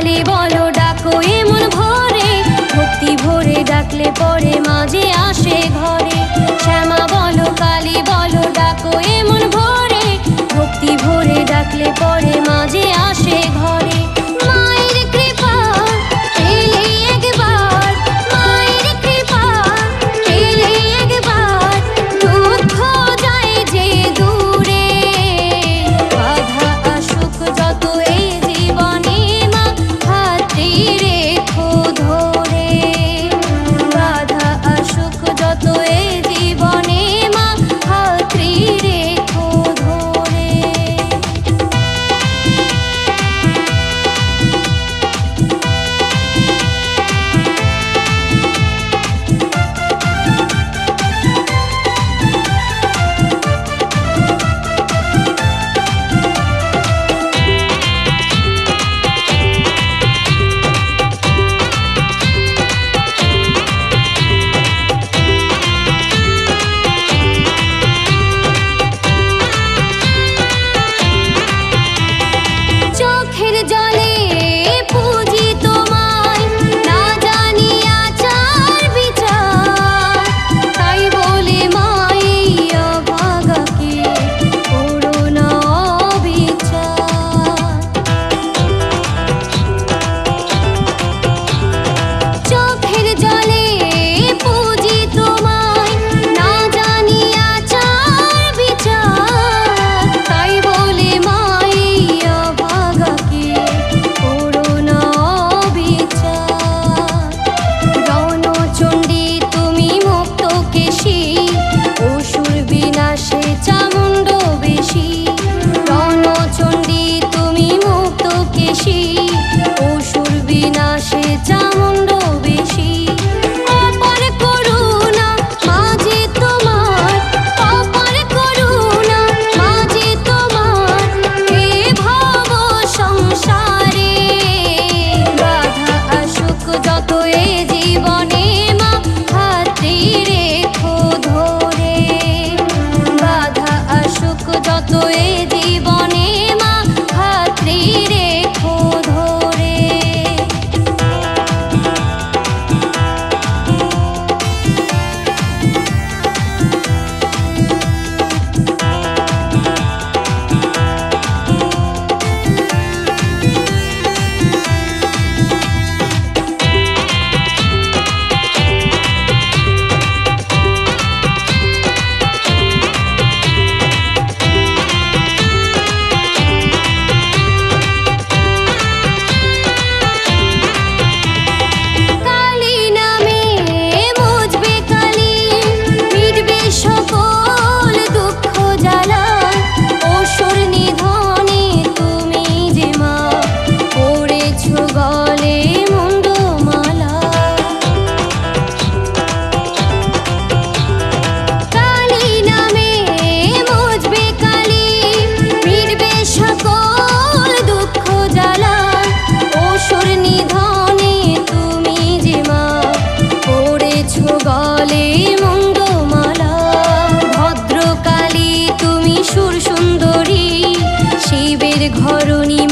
কালী বলো ডাকো এমন ভোরে, ভক্তি ভরে ডাকলে পরে মাঝে আসে ঘরে। শ্যামা বলো কালী বলো ডাকো এমন ভোরে, ভক্তি ভরে ডাকলে পরে মাঝে আসে ঘরে। মায়ের কৃপা এলে একবার, মায়ের কৃপা এলে একবার, দুঃখ যায় যে দূরে। বাধা আসুক যত এই জীবনে মা হাতটি রেখো ধরে। বাধা আসুক যত এই জীবনে মা হাতটি রেখো ধরে। চোখের জলে পুজি তোমায়, না জানি আচার বিচার, তাই বলে মাই অভাগাকে করো না বিচার। চোখের জলে পুজি তোমায়, না জানি আচার বিচার, তাই বলে মাই অভাগাকে করো না বিচার। রণচণ্ডী তুমি মুক্ত কেশী, অসুর বিনাশে চামুণ্ড বেশী। রণচণ্ডী তুমি মুক্ত কেশী, অসুর বিনাশে চামুণ্ড বেশী। অপার করুণা মাঝে তোমার, অপার করুণা মাঝে তোমার, হে ভব সংসারে। বাধা আসুক যত এ জীবনে মা হাতটি রেখো ধরে। বাধা আসুক যত এ জীবনে মা হাতটি রেখো ধরে। কালী নামে মুছবে কালী, মিটবে সকল দুঃখ জ্বালা। অসুর নিধনে তুমি যে মা পড়েছো গলে মুন্ডমালা। কালী নামে মুছবে কালী, মিটবে সকল দুঃখ জ্বালা। অসুর নিধনে তুমি যে মা পড়েছো গলে মুন্ডমালা। ভদ্রকালী তুমি সুর সুন্দরী, শিবের ঘরণী